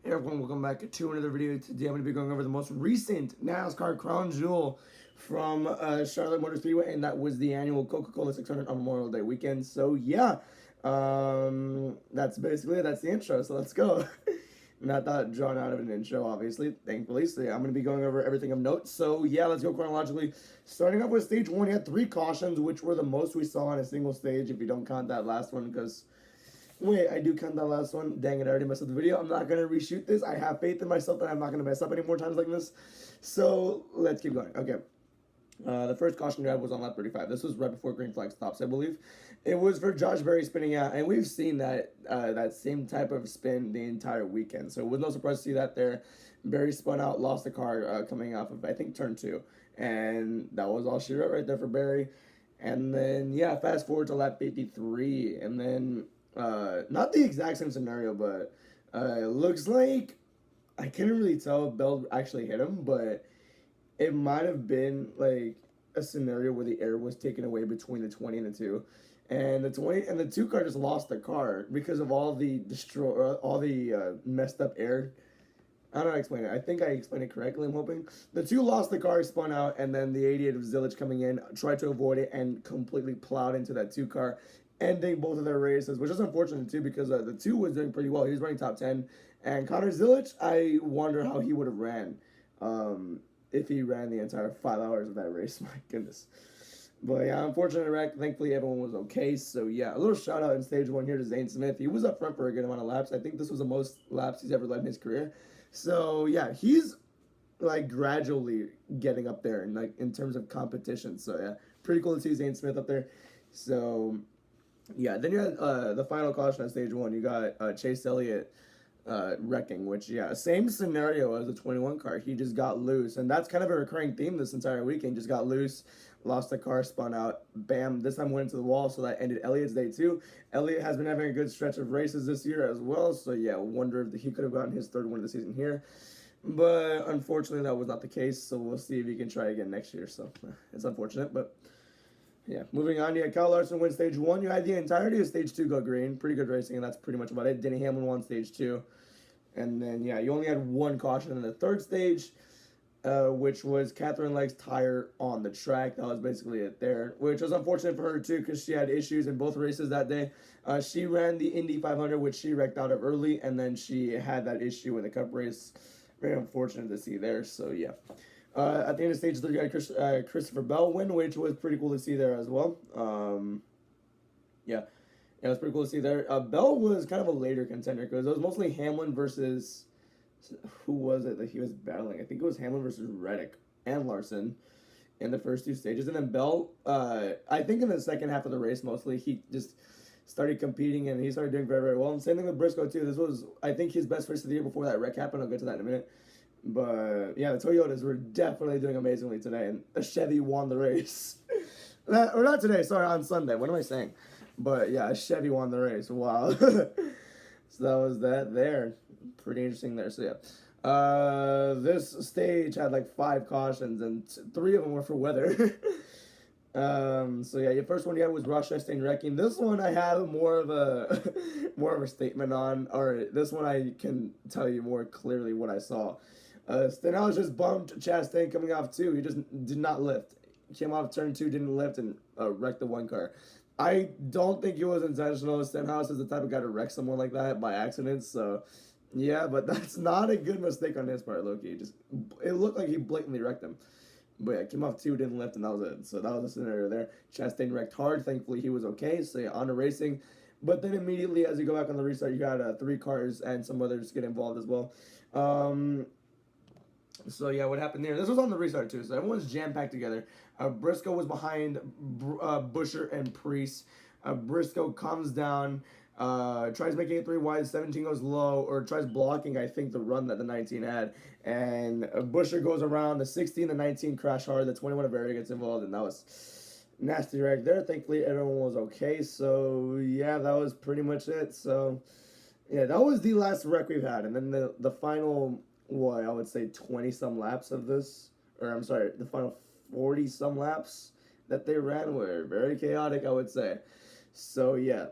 Hey everyone, welcome back to another video. Today I'm going to be going over the most recent NASCAR Crown Jewel from Charlotte Motor Speedway, and that was the annual Coca-Cola 600 on Memorial Day weekend. So yeah, that's basically it. That's the intro, so let's go. Not that drawn out of an intro, obviously, thankfully. So yeah, I'm going to be going over everything of note. So yeah, let's go chronologically. Starting off with stage one, you had 3 cautions, which were the most we saw on a single stage, if you don't count that last one, because... Wait, I do count that last one. Dang it, I already messed up the video. I'm not going to reshoot this. I have faith in myself that I'm not going to mess up any more times like this. So, let's keep going. Okay. The first caution grab was on lap 35. This was right before green flag stops, I believe. It was for Josh Berry spinning out, and we've seen that that same type of spin the entire weekend. So it was no surprise to see that there. Berry spun out, lost the car coming off of, I think, turn 2. And that was all she wrote right there for Berry. And then, yeah, fast forward to lap 53, and then... not the exact same scenario, but it looks like I couldn't really tell if Bell actually hit him, but it might have been like a scenario where the air was taken away between the 20 and the 2, and the 20 and the 2 car just lost the car because of all the messed up air. I don't know how to explain it. I think I explained it correctly, I'm hoping. The 2 lost the car, spun out, and then the 88 of Zilich coming in, tried to avoid it, and completely plowed into that 2 car, ending both of their races, which is unfortunate, too, because the 2 was doing pretty well. He was running top 10. And Connor Zilich, I wonder how he would have ran if he ran the entire 5 hours of that race. My goodness. But yeah, unfortunate wreck. Thankfully, everyone was okay. So yeah, a little shout out in stage 1 here to Zane Smith. He was up front for a good amount of laps. I think this was the most laps he's ever led in his career. So yeah, he's like gradually getting up there in terms of competition. So yeah, pretty cool to see Zane Smith up there. So yeah, then you had the final caution on stage 1. You got Chase Elliott wrecking, which, yeah, same scenario as the 21 car. He just got loose, and that's kind of a recurring theme this entire weekend. Just got loose, lost the car, spun out, bam, this time went into the wall, so that ended Elliott's day too. Elliott has been having a good stretch of races this year as well, so yeah, wonder if he could have gotten his 3rd win of the season here. But unfortunately, that was not the case, so we'll see if he can try again next year. So it's unfortunate, but... yeah, moving on, you had Kyle Larson win stage 1. You had the entirety of stage 2 go green. Pretty good racing, and that's pretty much about it. Denny Hamlin won stage 2. And then, yeah, you only had 1 caution in the 3rd stage, which was Catherine Legg's tire on the track. That was basically it there, which was unfortunate for her, too, because she had issues in both races that day. She ran the Indy 500, which she wrecked out of early, and then she had that issue in the Cup race. Very unfortunate to see there, so yeah. At the end of stage 3, you had Christopher Bell win, which was pretty cool to see there as well. Yeah, it was pretty cool to see there. Bell was kind of a later contender because it was mostly Hamlin versus... who was it that he was battling? I think it was Hamlin versus Reddick and Larson in the first 2 stages. And then Bell, I think in the second half of the race mostly, he just started competing and he started doing very, very well. And same thing with Briscoe too. This was, I think, his best race of the year before that wreck happened. I'll get to that in a minute. But yeah, the Toyotas were definitely doing amazingly today, and a Chevy won the race. Or not today, sorry, on Sunday. What am I saying? But yeah, a Chevy won the race. Wow. So that was that there. Pretty interesting there. So yeah, this stage had like 5 cautions, and 3 of them were for weather. So yeah, your first one you had was Ross Chastain wrecking. This one I have more of a statement on, or this one I can tell you more clearly what I saw. Stenhouse just bumped Chastain coming off 2. He just did not lift. Came off turn 2, didn't lift, and wrecked the 1 car. I don't think it was intentional. Stenhouse is the type of guy to wreck someone like that by accident, so yeah, but that's not a good mistake on his part, Loki. It looked like he blatantly wrecked him. But yeah, came off 2, didn't lift, and that was it. So that was the scenario there. Chastain wrecked hard. Thankfully, he was okay. So yeah, on to racing. But then immediately, as you go back on the restart, you got 3 cars and some others get involved as well. So yeah, what happened there? This was on the restart too, so everyone's jam-packed together. Briscoe was behind Buscher and Priest. Briscoe comes down, tries making it 3 wide, 17 goes low, or tries blocking, I think, the run that the 19 had. And Buscher goes around, the 16, the 19 crash hard, the 21 of Barry gets involved, and that was nasty wreck there. Thankfully, everyone was okay, so yeah, that was pretty much it. So yeah, that was the last wreck we've had, and then the final... what, I would say 20-some laps of this, or I'm sorry, the final 40-some laps that they ran were very chaotic, I would say. So, yeah,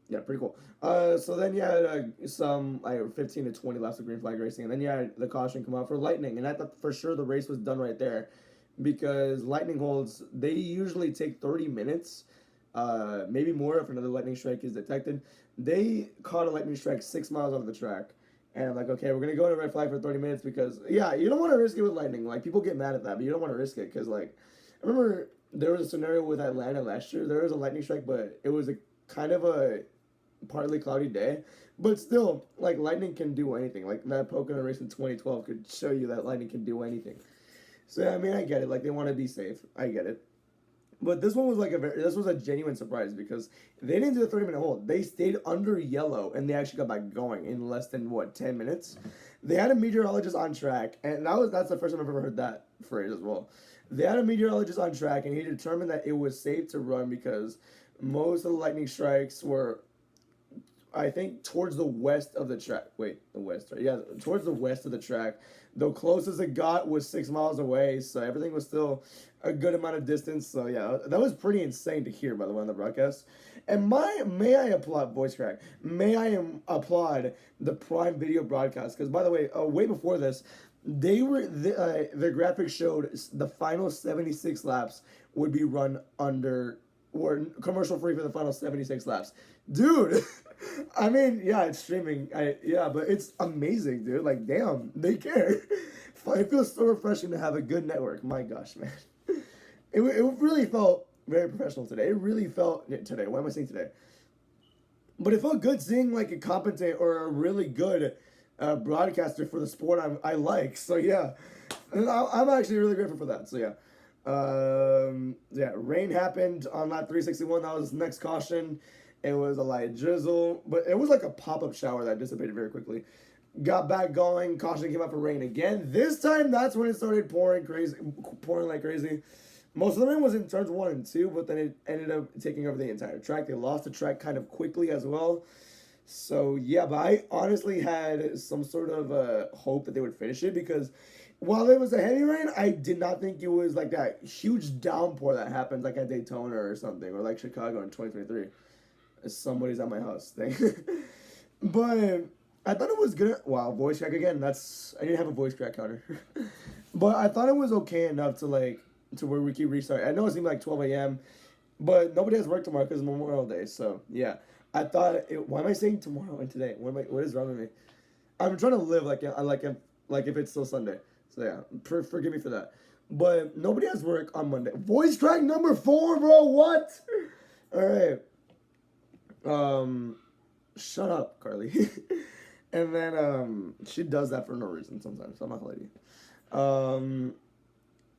Yeah, pretty cool. So then you had some like 15 to 20 laps of green flag racing, and then you had the caution come out for lightning, and I thought for sure the race was done right there, because lightning holds they usually take 30 minutes, maybe more if another lightning strike is detected. They caught a lightning strike 6 miles off the track, and I'm like, okay, we're gonna go to red flag for 30 minutes because yeah, you don't want to risk it with lightning. Like people get mad at that, but you don't want to risk it because like, I remember there was a scenario with Atlanta last year. There was a lightning strike, but it was a kind of a partly cloudy day. But still, like lightning can do anything. Like that Pocono race in 2012 could show you that lightning can do anything. So I mean, I get it. Like they want to be safe. I get it. But this one was like this was a genuine surprise because they didn't do the 30-minute hold. They stayed under yellow and they actually got back going in less than what 10 minutes. They had a meteorologist on track, and that's the first time I've ever heard that phrase as well. They had a meteorologist on track, and he determined that it was safe to run because most of the lightning strikes were, I think, towards the west of the track. Wait, the west, right? Yeah, towards the west of the track. The closest it got was 6 miles away, so everything was still a good amount of distance. So yeah, that was pretty insane to hear, by the way, on the broadcast. And may I applaud voice crack? May I applaud the Prime Video broadcast? Because by the way, way before this, the graphics showed the final 76 laps would be run under or commercial free for the final 76 laps, dude. I mean, yeah, it's streaming. But it's amazing, dude. Like, damn, they care. It feels so refreshing to have a good network. My gosh, man. It really felt very professional today. It really felt today. What am I saying today? But it felt good seeing like a competent or a really good broadcaster for the sport I like. So yeah, and I'm actually really grateful for that. So yeah. Yeah, rain happened on lap 361. That was the next caution. It was a light drizzle, but it was like a pop-up shower that dissipated very quickly. Got back going. Caution came out for rain again. This time, that's when it started pouring like crazy. Most of the rain was in turns 1 and 2, but then it ended up taking over the entire track. They lost the track kind of quickly as well. So yeah, but I honestly had some sort of hope that they would finish it because while it was a heavy rain, I did not think it was like that huge downpour that happens like at Daytona or something, or like Chicago in 2023. Somebody's at my house thing. But I thought it was good. Wow, voice crack again. I didn't have a voice crack counter. But I thought it was okay enough to where we keep restarting. I know it seemed like 12 a.m., but nobody has work tomorrow because it's Memorial Day. So yeah, I thought. Why am I saying tomorrow and today? What is wrong with me? I'm trying to live like if it's still Sunday. So yeah, forgive me for that. But nobody has work on Monday. Voice crack number 4, bro. What? All right. Shut up, Carly. And then she does that for no reason sometimes. So I'm not gonna lie to you.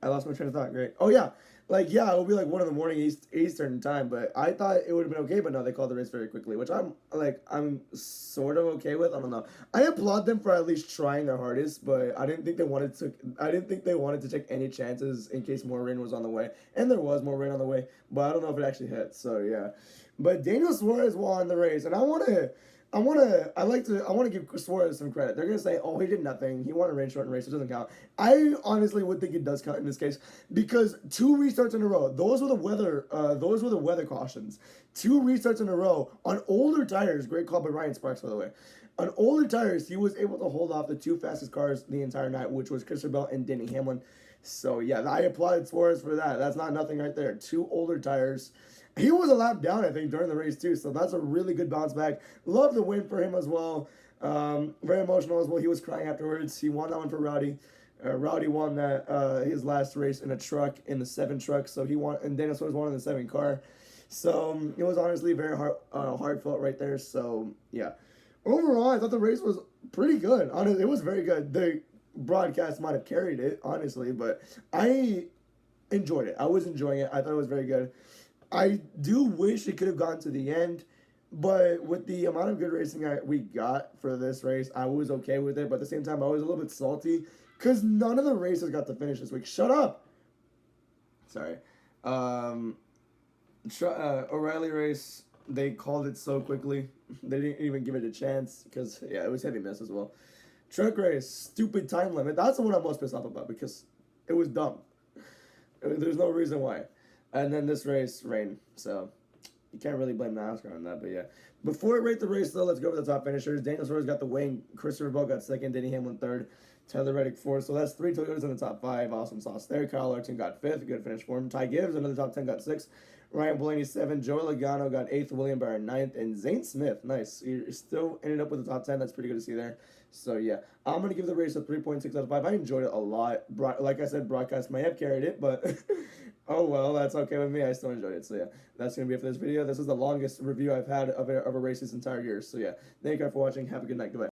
I lost my train of thought. Great. Oh yeah, it'll be like 1 in the morning Eastern time. But I thought it would have been okay, but no, they called the race very quickly, which I'm sort of okay with. I don't know. I applaud them for at least trying their hardest, but I didn't think they wanted to take any chances in case more rain was on the way, and there was more rain on the way, but I don't know if it actually hit. So yeah, but Daniel Suarez won the race, and I want to give Suarez some credit. They're gonna say, "Oh, he did nothing. He won a rain shortened race. It doesn't count." I honestly would think it does count in this case because 2 restarts in a row. Those were the weather. Those were the weather cautions. 2 restarts in a row on older tires. Great call by Ryan Sparks, by the way. On older tires, he was able to hold off the 2 fastest cars the entire night, which was Christopher Bell and Denny Hamlin. So yeah, I applaud Suarez for that. That's not nothing right there. 2 older tires. He was a lap down, I think, during the race, too. So that's a really good bounce back. Love the win for him as well. Very emotional as well. He was crying afterwards. He won that one for Rowdy. Rowdy won that his last race in a truck, in the 7 truck. So he won, and Daniel Suarez won in the 7 car. So it was honestly very heartfelt right there. So, yeah. Overall, I thought the race was pretty good. Honestly, it was very good. The broadcast might have carried it, honestly. But I enjoyed it. I was enjoying it. I thought it was very good. I do wish it could have gone to the end, but with the amount of good racing we got for this race, I was okay with it. But at the same time, I was a little bit salty because none of the races got to finish this week. Shut up! Sorry. O'Reilly race, they called it so quickly. They didn't even give it a chance because, yeah, it was heavy mess as well. Truck race, stupid time limit. That's the one I'm most pissed off about because it was dumb. There's no reason why. And then this race, rain. So, you can't really blame NASCAR on that, but yeah. Before I rate the race, though, let's go over the top finishers. Daniel Suarez got the win. Christopher Bell got second. Denny Hamlin third. Tyler Reddick fourth. So that's 3 Toyotas in the top 5. Awesome sauce there. Kyle Larson got fifth. Good finish for him. Ty Gibbs, another top 10, got sixth. Ryan Blaney 7th. Joey Logano got 8th. William Barron 9th. And Zane Smith, nice. He still ended up with the top 10. That's pretty good to see there. So yeah, I'm going to give the race a 3.6 out of 5. I enjoyed it a lot. Like I said, broadcast may have carried it, but oh well, that's okay with me. I still enjoyed it. So yeah, that's going to be it for this video. This is the longest review I've had of a race this entire year. So yeah, thank you guys for watching. Have a good night. Goodbye.